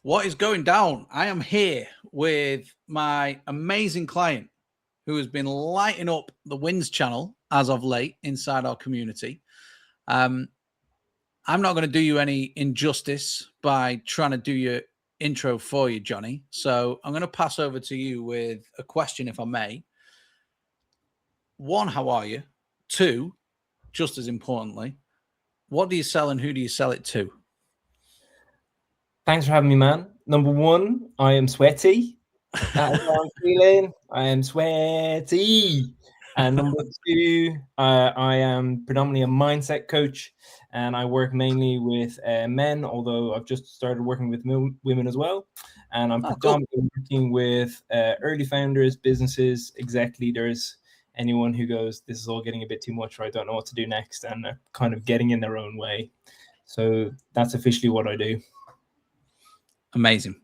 What is going down? I am here with my amazing client who has been lighting up the Wins channel as of late inside our community. I'm not going to do you any injustice by trying to do your intro for you, Jonny. So I'm going to pass over to you with a question, if I may. One, how are you? Two, just as importantly, what do you sell and who do you sell it to? Thanks for having me, man. Number one, I am sweaty. That's how I'm feeling. I am sweaty. And number two, I am predominantly a mindset coach, and I work mainly with men, although I've just started working with women as well. And I'm predominantly working with early founders, businesses, exec leaders, anyone who goes, this is all getting a bit too much, or I don't know what to do next, and they're kind of getting in their own way. So that's officially what I do. Amazing.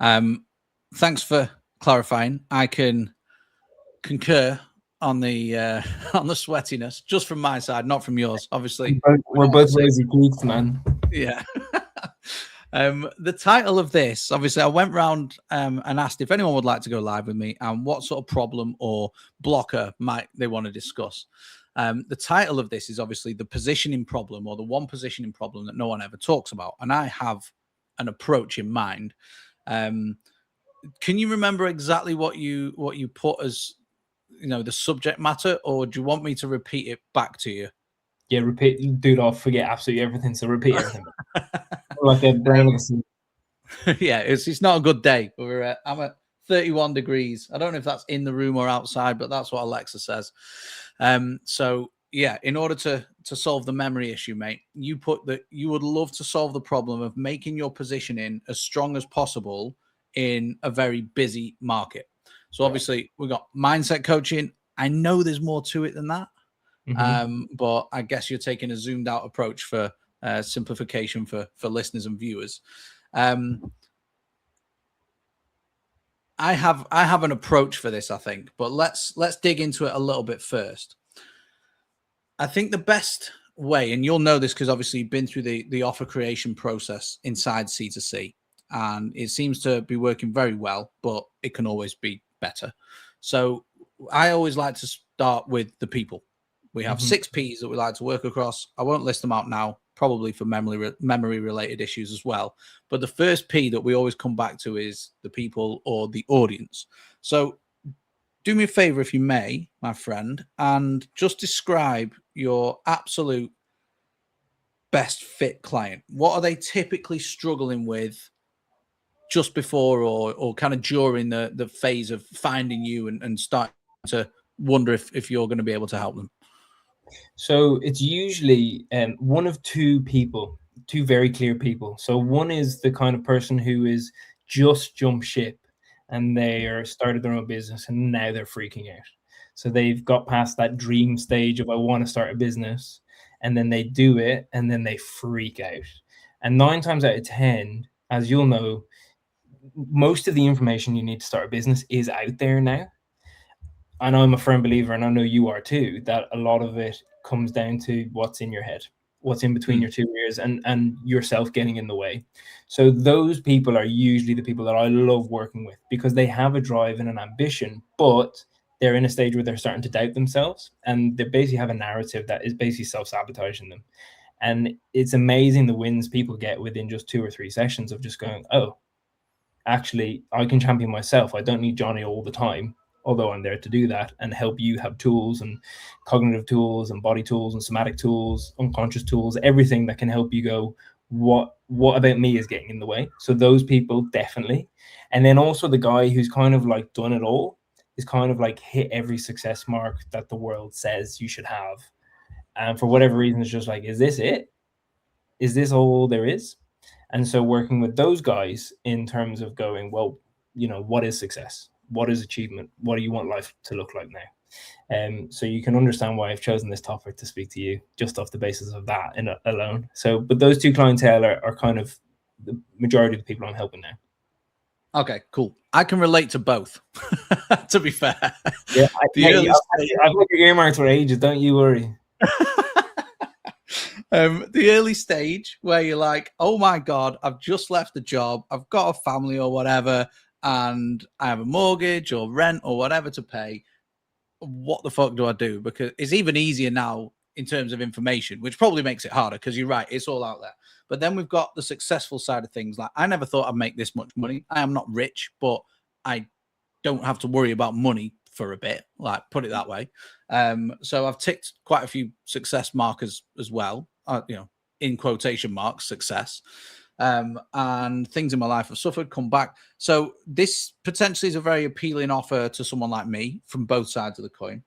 Thanks for clarifying. I can concur on the sweatiness, just from my side, not from yours. Obviously, we're both rosy cheeks, man. Yeah. The title of this, obviously, I went round and asked if anyone would like to go live with me and what sort of problem or blocker might they want to discuss. The title of this is obviously the positioning problem, or the one positioning problem that no one ever talks about. And I have an approach in mind. Can you remember exactly what you put as, the subject matter, or do you want me to repeat it back to you? Yeah, repeat, dude. I'll forget absolutely everything. So repeat everything. Like a brain. Yeah, it's not a good day. I'm at 31 degrees. I don't know if that's in the room or outside, but that's what Alexa says. So yeah, in order to solve the memory issue, mate, you put that you would love to solve the problem of making your positioning as strong as possible in a very busy market. So obviously we've got mindset coaching. I know there's more to it than that. But I guess you're taking a zoomed out approach for simplification for listeners and viewers. I have an approach for this, I think, but let's dig into it a little bit first. I think the best way, and you'll know this because obviously you've been through the offer creation process inside C2C, and it seems to be working very well, but it can always be better. So I always like to start with the people. We have 6 P's that we like to work across. I won't list them out now, probably for memory related issues as well. But the first P that we always come back to is the people or the audience. So do me a favor, if you may, my friend, and just describe your absolute best fit client. What are they typically struggling with just before or kind of during the phase of finding you and starting to wonder if you're going to be able to help them? So it's usually one of two people, two very clear people. So one is the kind of person who is just jumped ship and they are started their own business and now they're freaking out. So they've got past that dream stage of I want to start a business, and then they do it and then they freak out. And 9 times out of 10, as you'll know, most of the information you need to start a business is out there now. And I'm a firm believer, and I know you are too, that a lot of it comes down to what's in your head, what's in between your 2 ears, and yourself getting in the way. So those people are usually the people that I love working with because they have a drive and an ambition, but they're in a stage where they're starting to doubt themselves, and they basically have a narrative that is basically self-sabotaging them. And it's amazing the wins people get within just 2 or 3 sessions of just going, oh, actually, I can champion myself. I don't need Jonny all the time, although I'm there to do that and help you have tools and cognitive tools and body tools and somatic tools, unconscious tools, everything that can help you go, what about me is getting in the way? So those people, definitely. And then also the guy who's kind of like done it all, is kind of like hit every success mark that the world says you should have. And for whatever reason, it's just like, is this it? Is this all there is? And so working with those guys in terms of going, well, what is success? What is achievement? What do you want life to look like now? So you can understand why I've chosen this topic to speak to you just off the basis of that alone. So, but those two clientele are kind of the majority of the people I'm helping now. Okay, cool. I can relate to both, to be fair. Yeah, I've got your earmarks for ages, don't you worry. The early stage where you're like, oh my God, I've just left the job, I've got a family or whatever, and I have a mortgage or rent or whatever to pay. What the fuck do I do? Because it's even easier now in terms of information, which probably makes it harder because you're right, it's all out there. But then we've got the successful side of things. Like, I never thought I'd make this much money. I am not rich, but I don't have to worry about money for a bit, like, put it that way. So I've ticked quite a few success markers as well, in quotation marks, success. And things in my life have suffered, come back. So this potentially is a very appealing offer to someone like me from both sides of the coin.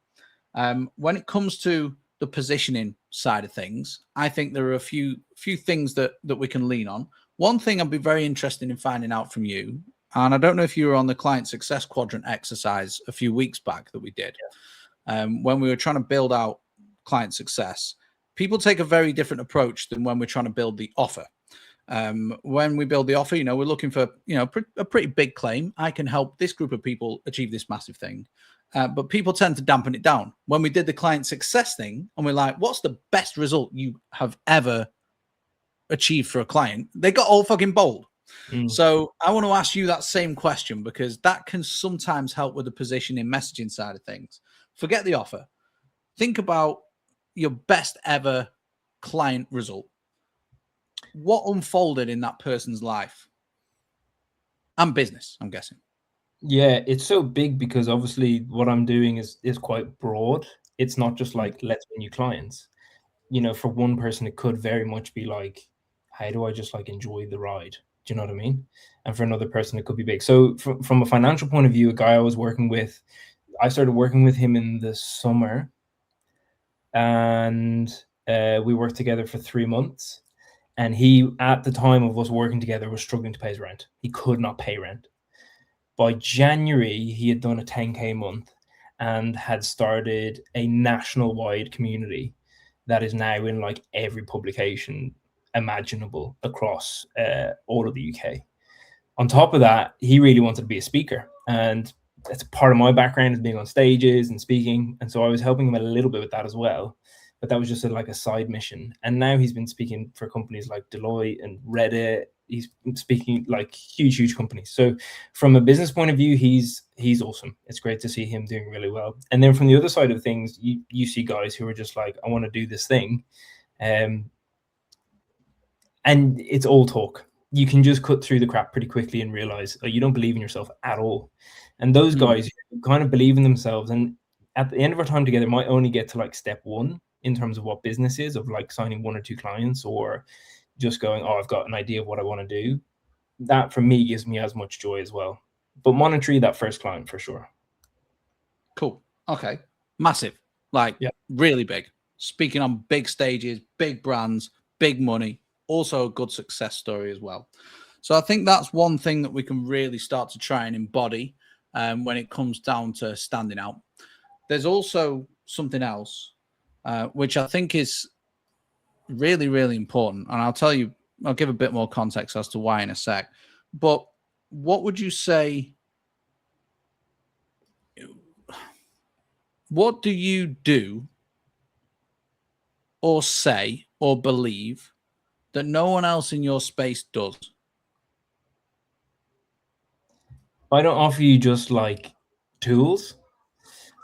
When it comes to the positioning side of things, I think there are a few things that we can lean on. One thing I'd be very interested in finding out from you, and I don't know if you were on the client success quadrant exercise a few weeks back that we did, when we were trying to build out client success. People take a very different approach than when we're trying to build the offer. When we build the offer, we're looking for, a pretty big claim. I can help this group of people achieve this massive thing. But people tend to dampen it down. When we did the client success thing and we're like, what's the best result you have ever achieved for a client? They got all fucking bold. So I want to ask you that same question, because that can sometimes help with the positioning messaging side of things. Forget the offer. Think about your best ever client result. What unfolded in that person's life and business, I'm guessing? Yeah, it's so big because obviously what I'm doing is quite broad. It's not just like, let's win you clients. For one person, it could very much be like, how do I just like enjoy the ride? Do you know what I mean? And for another person, it could be big. So from a financial point of view, a guy I was working with, I started working with him in the summer, and we worked together for 3 months. And he, at the time of us working together, was struggling to pay his rent. He could not pay rent. By January, he had done a 10K month and had started a national-wide community that is now in like every publication imaginable across all of the UK. On top of that, he really wanted to be a speaker, and that's part of my background, is being on stages and speaking. And so I was helping him a little bit with that as well, but that was just like a side mission. And now he's been speaking for companies like Deloitte and Reddit. He's speaking like huge companies. So from a business point of view, he's awesome. It's great to see him doing really well. And then from the other side of things, you see guys who are just like, I want to do this thing. And it's all talk. You can just cut through the crap pretty quickly and realize, you don't believe in yourself at all. And those guys kind of believe in themselves, and at the end of our time together might only get to like step one in terms of what business is, of like signing 1 or 2 clients, or just going, I've got an idea of what I want to do. That for me gives me as much joy as well. But monetary, that first client for sure. Cool. Okay. Massive. Like, really big. Speaking on big stages, big brands, big money. Also a good success story as well. So I think that's one thing that we can really start to try and embody when it comes down to standing out. There's also something else, which I think is really, really important. And I'll give a bit more context as to why in a sec. But what would you say? What do you do or say or believe that no one else in your space does? I don't offer you just like tools.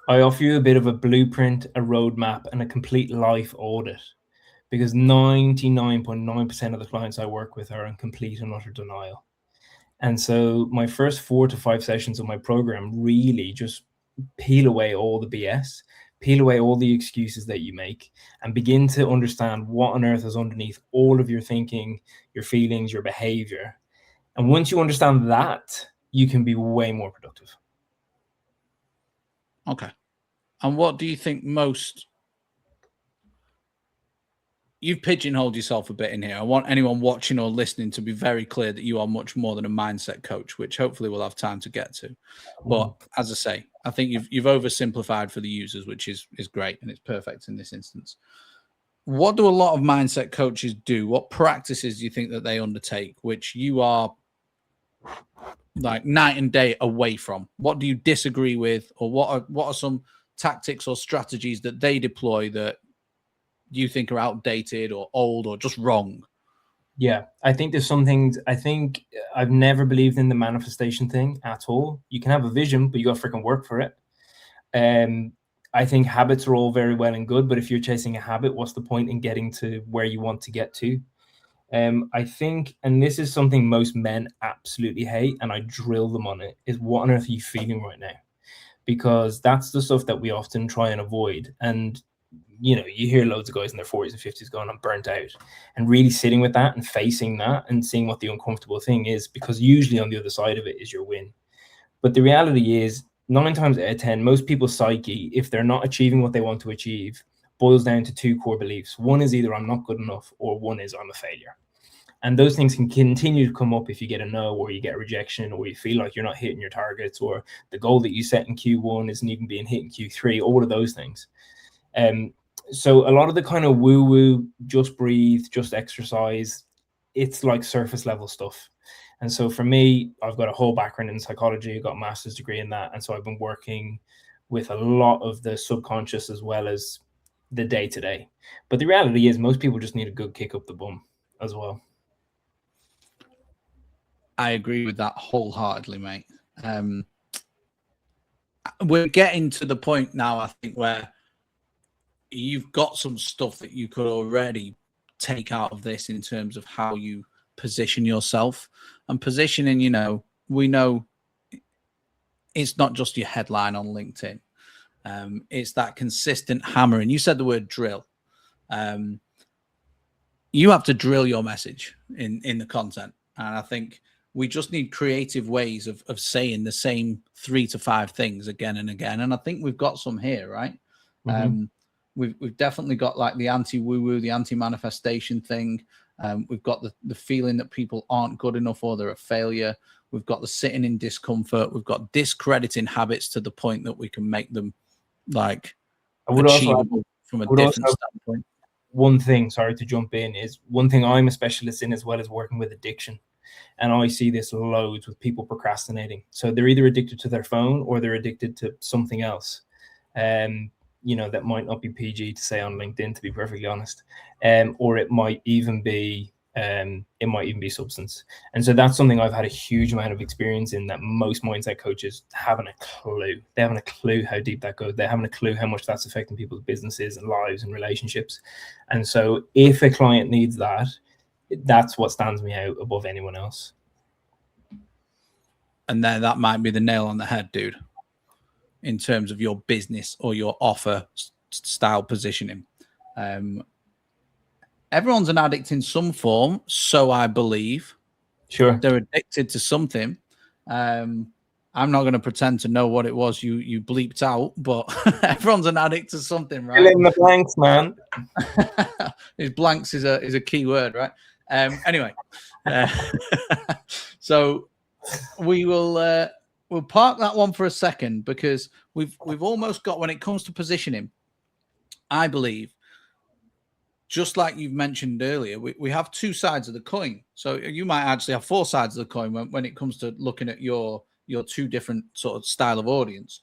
I offer you a bit of a blueprint, a roadmap, and a complete life audit, because 99.9% of the clients I work with are in complete and utter denial. And so my first 4 to 5 sessions of my program really just peel away all the BS, peel away all the excuses that you make, and begin to understand what on earth is underneath all of your thinking, your feelings, your behavior. And once you understand that, you can be way more productive. Okay. And what do you think you've pigeonholed yourself a bit in here. I want anyone watching or listening to be very clear that you are much more than a mindset coach, which hopefully we'll have time to get to. But as I say, I think you've oversimplified for the users, which is great, and it's perfect in this instance. What do a lot of mindset coaches do? What practices do you think that they undertake, which you are like night and day away from? What do you disagree with, or what are some tactics or strategies that they deploy that you think are outdated or old or just wrong? Yeah, I think there's some things. I think I've never believed in the manifestation thing at all. You can have a vision, but you got to freaking work for it. I think habits are all very well and good, but if you're chasing a habit, what's the point in getting to where you want to get to? I think, and this is something most men absolutely hate, and I drill them on it, is what on earth are you feeling right now? Because that's the stuff that we often try and avoid. And you know, you hear loads of guys in their 40s and 50s going, I'm burnt out, and really sitting with that and facing that and seeing what the uncomfortable thing is, because usually on the other side of it is your win. But the reality is 9 times out of 10, most people's psyche, if they're not achieving what they want to achieve, boils down to 2 core beliefs. One is either I'm not good enough, or one is I'm a failure. And those things can continue to come up if you get a no, or you get a rejection, or you feel like you're not hitting your targets, or the goal that you set in Q1 isn't even being hit in Q3, all of those things. So a lot of the kind of woo-woo, just breathe, just exercise, it's like surface level stuff. And so for me, I've got a whole background in psychology. I got a master's degree in that. And so I've been working with a lot of the subconscious as well as the day-to-day. But the reality is most people just need a good kick up the bum as well. I agree with that wholeheartedly, mate. We're getting to the point now, I think, where you've got some stuff that you could already take out of this in terms of how you position yourself. And positioning, you know, we know it's not just your headline on LinkedIn. It's that consistent hammering. You said the word drill. You have to drill your message in the content. And I think we just need creative ways of saying the same 3 to 5 things again and again. And I think we've got some here, right? Mm-hmm. We've definitely got like the anti-woo-woo, the anti-manifestation thing. We've got the feeling that people aren't good enough or they're a failure. We've got the sitting in discomfort. We've got discrediting habits to the point that we can make them like achievable from a different standpoint. One thing, sorry to jump in, is one thing I'm a specialist in as well as working with addiction. And I see this loads with people procrastinating. So they're either addicted to their phone or they're addicted to something else. You know, that might not be PG to say on LinkedIn, to be perfectly honest. Or it might even be substance. And so that's something I've had a huge amount of experience in, that most mindset coaches haven't a clue. They haven't a clue how deep that goes. They haven't a clue how much that's affecting people's businesses and lives and relationships. And so if a client needs that, that's what stands me out above anyone else. And then that might be the nail on the head, dude, in terms of your business or your offer style positioning. Everyone's an addict in some form, so I believe. Sure. They're addicted to something. I'm not going to pretend to know what it was you bleeped out, but everyone's an addict to something, right? Fill in the blanks, man. His blanks is a key word, right? Anyway, so we'll park that one for a second, because we've almost got, when it comes to positioning, I believe, just like you've mentioned earlier, we have 2 sides of the coin. So you might actually have 4 sides of the coin when it comes to looking at your 2 different sort of style of audience.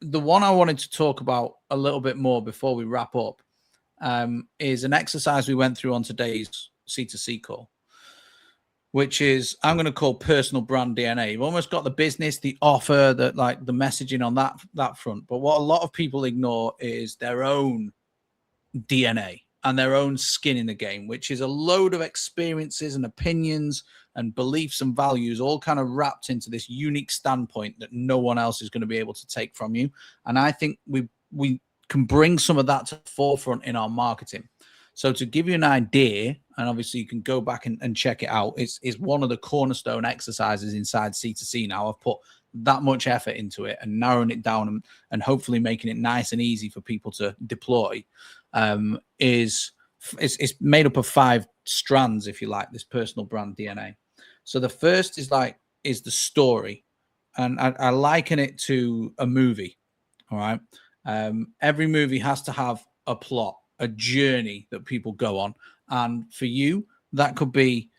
The one I wanted to talk about a little bit more before we wrap up is an exercise we went through on today's C2C call, which is, I'm going to call personal brand DNA. You've almost got the business, the offer, that like the messaging on that front. But what a lot of people ignore is their own DNA and their own skin in the game, which is a load of experiences and opinions and beliefs and values, all kind of wrapped into this unique standpoint that no one else is going to be able to take from you. And I think we can bring some of that to the forefront in our marketing. So to give you an idea, and obviously you can go back and check it out, it's one of the cornerstone exercises inside C2C now. I've put that much effort into it and narrowing it down and hopefully making it nice and easy for people to deploy. It's made up of 5 strands, if you like, this personal brand DNA. So the first is the story. And I liken it to a movie. All right. Every movie has to have a plot, a journey that people go on. And for you, that could be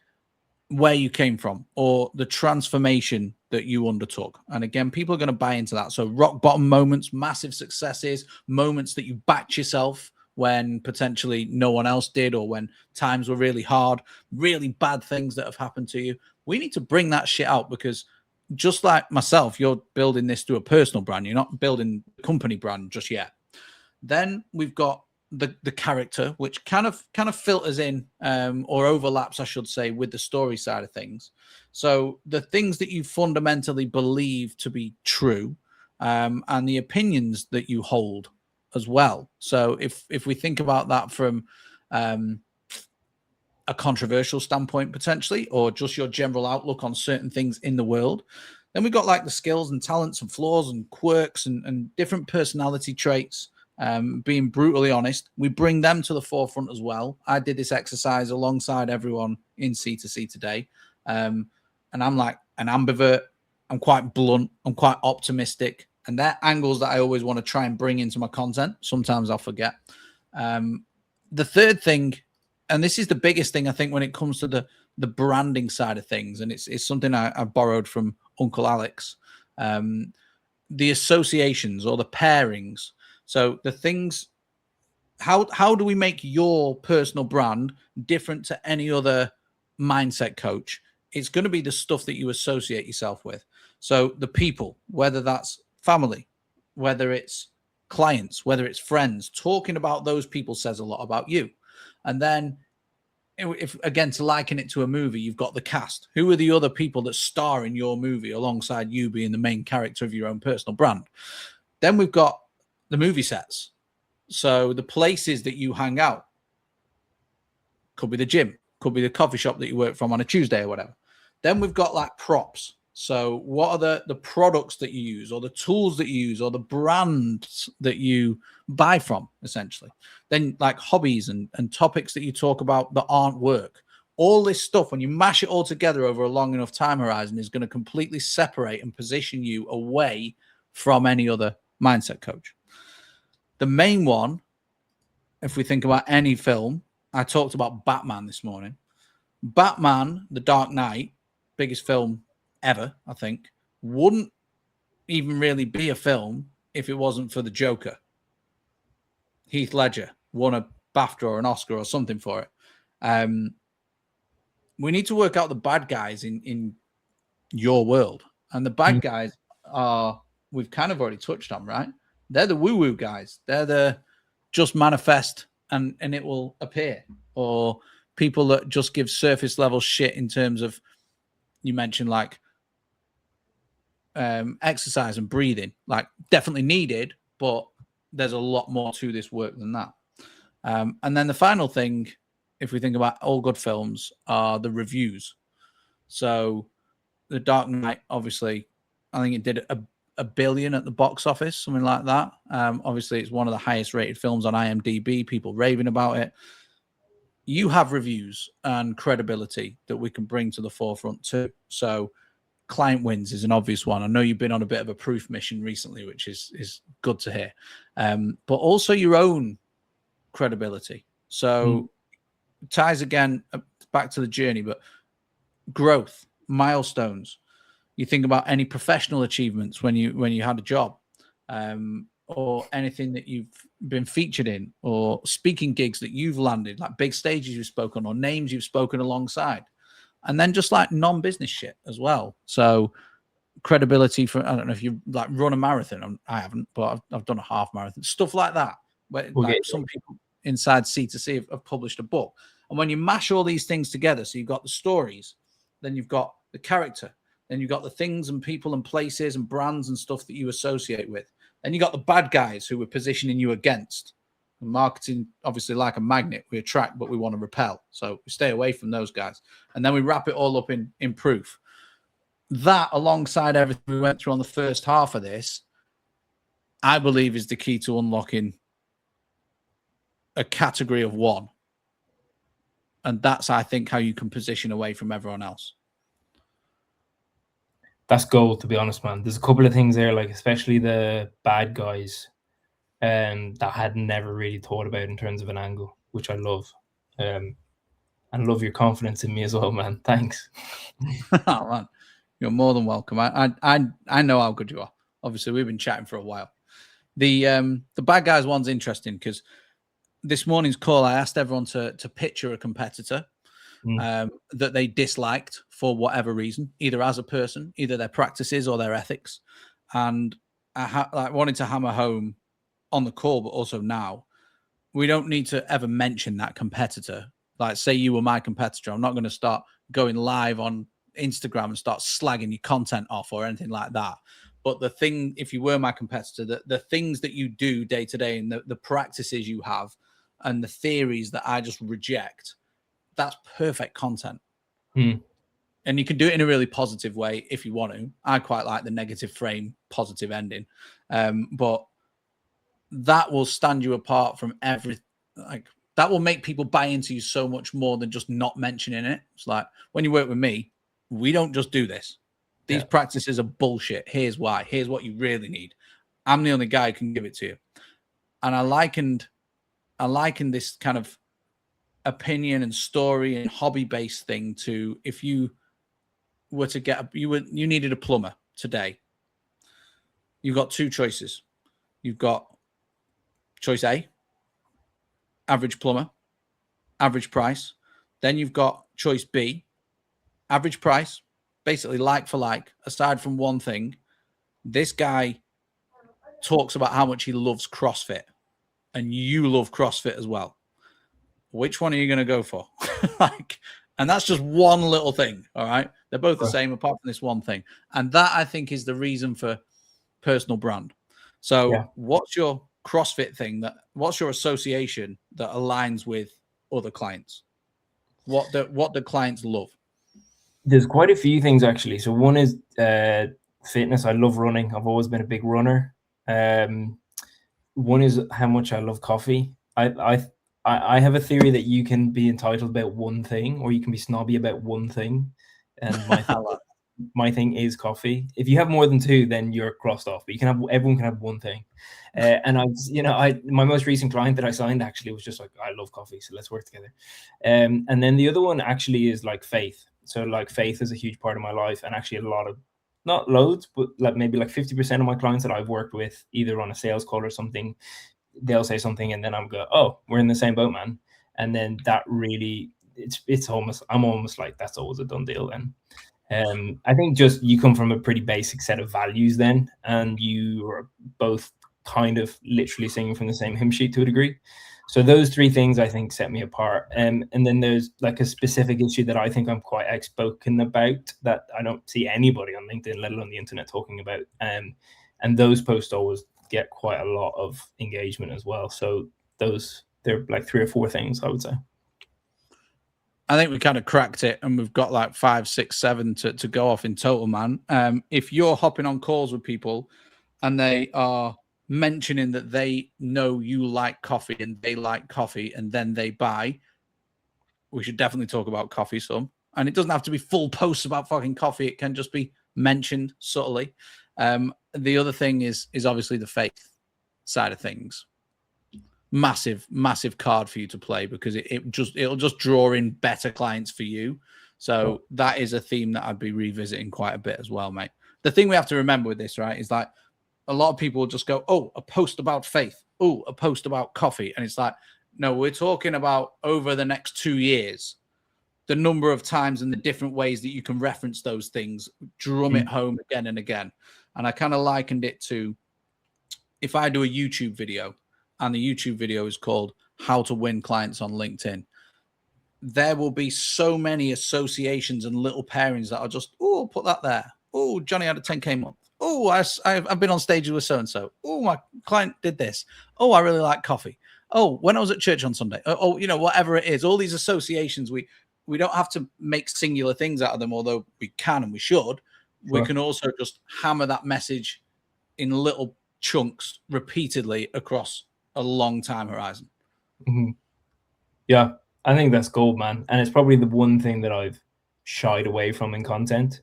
where you came from or the transformation that you undertook. And again, people are going to buy into that. So rock bottom moments, massive successes, moments that you backed yourself, when potentially no one else did, or when times were really hard, really bad things that have happened to you. We need to bring that shit out, because just like myself, you're building this through a personal brand. You're not building a company brand just yet. Then we've got the character, which kind of filters in or overlaps, I should say, with the story side of things. So the things that you fundamentally believe to be true, and the opinions that you hold as well. So if we think about that from a controversial standpoint potentially, or just your general outlook on certain things in the world, then we've got like the skills and talents and flaws and quirks and different personality traits. Being brutally honest, we bring them to the forefront as well. I did this exercise alongside everyone in C2C today. And I'm like an ambivert. I'm quite blunt. I'm quite optimistic. And they're angles that I always want to try and bring into my content. Sometimes I'll forget. The third thing, and this is the biggest thing, I think, when it comes to the branding side of things, and it's something I borrowed from Uncle Alex, the associations or the pairings. So the things, how do we make your personal brand different to any other mindset coach? It's going to be the stuff that you associate yourself with. So the people, whether that's family, whether it's clients, whether it's friends, talking about those people says a lot about you. And then if again, to liken it to a movie, you've got the cast. Who are the other people that star in your movie alongside you being the main character of your own personal brand? Then we've got the movie sets. So the places that you hang out, could be the gym, could be the coffee shop that you work from on a Tuesday or whatever. Then we've got like props. So what are the products that you use, or the tools that you use, or the brands that you buy from, essentially? Then like hobbies and topics that you talk about that aren't work. All this stuff, when you mash it all together over a long enough time horizon, is going to completely separate and position you away from any other mindset coach. The main one, if we think about any film, I talked about Batman this morning. Batman, The Dark Knight, biggest film ever, I think, wouldn't even really be a film if it wasn't for the Joker. Heath Ledger won a BAFTA or an Oscar or something for it. We need to work out the bad guys in your world. And the bad guys are, we've kind of already touched on, right? They're the woo-woo guys. They're the just manifest and it will appear. Or people that just give surface level shit in terms of, you mentioned like exercise and breathing, like definitely needed, but there's a lot more to this work than that. And then the final thing, if we think about all good films, are the reviews. So The Dark Knight, obviously, I think it did a billion at the box office, something like that. Obviously, it's one of the highest rated films on IMDb, people raving about it. You have reviews and credibility that we can bring to the forefront too. So client wins is an obvious one. I know you've been on a bit of a proof mission recently, which is good to hear. But also your own credibility. So ties again back to the journey, but growth, milestones. You think about any professional achievements when you had a job, or anything that you've been featured in, or speaking gigs that you've landed, like big stages you've spoken, or names you've spoken alongside. And then just like non-business shit as well. So credibility for, I don't know if you like run a marathon. I haven't, but I've done a half marathon, stuff like that. Where like some people inside C2C have published a book. And when you mash all these things together, so you've got the stories, then you've got the character, then you've got the things and people and places and brands and stuff that you associate with. Then you got the bad guys who we're positioning you against. And marketing, obviously, like a magnet, we attract, but we want to repel. So we stay away from those guys. And then we wrap it all up in proof. That, alongside everything we went through on the first half of this, I believe is the key to unlocking a category of one. And that's, I think, how you can position away from everyone else. That's gold, to be honest, man. There's a couple of things there, like especially the bad guys, that I had never really thought about in terms of an angle, which I love. And love your confidence in me as well, man. Thanks. Oh, man. You're more than welcome. I know how good you are. Obviously, we've been chatting for a while. The bad guys one's interesting because this morning's call, I asked everyone to picture a competitor Mm. that they disliked for whatever reason, either as a person, either their practices or their ethics. And I wanted to hammer home on the call, but also now, we don't need to ever mention that competitor. Like, say you were my competitor, I'm not going to start going live on Instagram and start slagging your content off or anything like that. But the thing, if you were my competitor, the things that you do day to day and the practices you have and the theories that I just reject, that's perfect content. Mm. And you can do it in a really positive way if you want to. I quite like the negative frame, positive ending. But that will stand you apart from like that will make people buy into you so much more than just not mentioning it. It's like when you work with me, we don't just do this. These Yeah. practices are bullshit. Here's why. Here's what you really need. I'm the only guy who can give it to you. And I likened this kind of opinion and story and hobby-based thing to if you were to you needed a plumber today. You've got two choices. You've got choice A, average plumber, average price. Then you've got choice B, average price, basically like for like, aside from one thing. This guy talks about how much he loves CrossFit, and you love CrossFit as well. Which one are you going to go for? Like, and that's just one little thing. All right. They're both the same apart from this one thing. And that, I think, is the reason for personal brand. So what's your CrossFit thing what's your association that aligns with other clients? What do clients love? There's quite a few things actually. So one is fitness. I love running. I've always been a big runner. One is how much I love coffee. I have a theory that you can be entitled about one thing, or you can be snobby about one thing. And my thing is coffee. If you have more than two, then you're crossed off. But everyone can have one thing. And my most recent client that I signed actually was just like, I love coffee, so let's work together. And then the other one actually is like faith. So like faith is a huge part of my life, and actually a lot of, not loads, but like maybe like 50% of my clients that I've worked with, either on a sales call or something, they'll say something and then I'm go, oh, we're in the same boat, man. And then that really, I'm almost like, that's always a done deal then. I think just you come from a pretty basic set of values then, and you are both kind of literally singing from the same hymn sheet to a degree. So those three things I think set me apart. And then there's like a specific issue that I think I'm quite outspoken about that I don't see anybody on LinkedIn, let alone the internet, talking about. And those posts always get quite a lot of engagement as well. So they're like 3 or 4 things, I would say. I think we kind of cracked it, and we've got like 5, 6, 7 to go off in total, man. If you're hopping on calls with people and they are mentioning that they know you like coffee and they like coffee and then they buy, we should definitely talk about coffee some. And it doesn't have to be full posts about fucking coffee. It can just be mentioned subtly. The other thing is obviously the faith side of things. Massive card for you to play, because it'll just draw in better clients for you. So that is a theme that I'd be revisiting quite a bit as well, mate. The thing we have to remember with this, right, is like a lot of people will just go, oh, a post about faith. Oh, a post about coffee. And it's like, no, we're talking about over the next 2 years, the number of times and the different ways that you can reference those things, drum it home again and again. And I kind of likened it to, if I do a YouTube video, and the YouTube video is called How to Win Clients on LinkedIn, there will be so many associations and little pairings that are just, oh, put that there. Oh, Jonny had a 10K month. Oh, I've been on stage with so-and-so. Oh, my client did this. Oh, I really like coffee. Oh, when I was at church on Sunday. Oh, whatever it is, all these associations, we don't have to make singular things out of them, although we can and we should. We can also just hammer that message in little chunks repeatedly across a long time horizon. Yeah, I think that's gold, man. And it's probably the one thing that I've shied away from in content,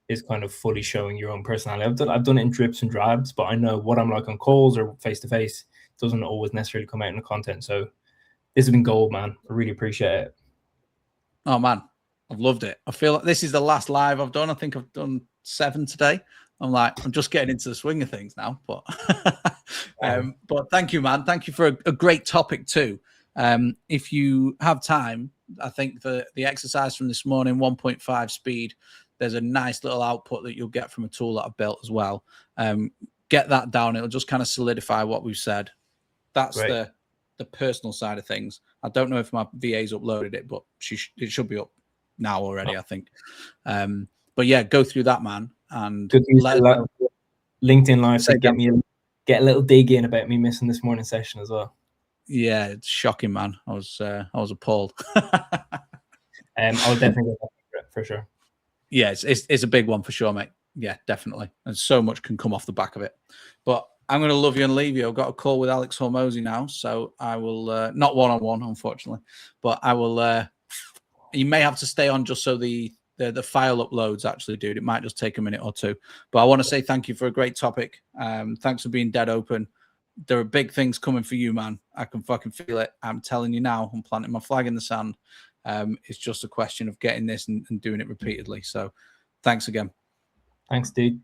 is kind of fully showing your own personality. I've done it in drips and drabs, but I know what I'm like on calls or face to face doesn't always necessarily come out in the content. So this has been gold, man. I really appreciate it. Oh man, I've loved it. I feel like this is the last live I've done. I think I've done 7 today. I'm like, I'm just getting into the swing of things now. But but thank you, man. Thank you for a great topic too. If you have time, I think the exercise from this morning, 1.5 speed, there's a nice little output that you'll get from a tool that I've built as well. Get that down. It'll just kind of solidify what we've said. That's the personal side of things. I don't know if my VA's uploaded it, but it should be up now already, I think. But yeah, go through that, man. And LinkedIn Live to get a little dig in about me missing this morning session as well. Yeah, it's shocking, man. I was appalled. I'll definitely get that for sure. Yeah, it's a big one for sure, mate. Yeah, definitely. And so much can come off the back of it. But I'm going to love you and leave you. I've got a call with Alex Hormozy now, so I will not one-on-one, unfortunately, but I will. You may have to stay on just so the file uploads actually, dude. It might just take a minute or two. But I want to say thank you for a great topic. Thanks for being dead open. There are big things coming for you, man. I can fucking feel it. I'm telling you now. I'm planting my flag in the sand. It's just a question of getting this and doing it repeatedly. So thanks again. Thanks, dude.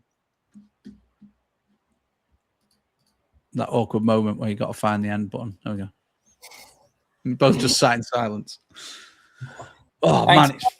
That awkward moment where you got to find the end button. There we go. We both just sat in silence. Oh, thanks. Man.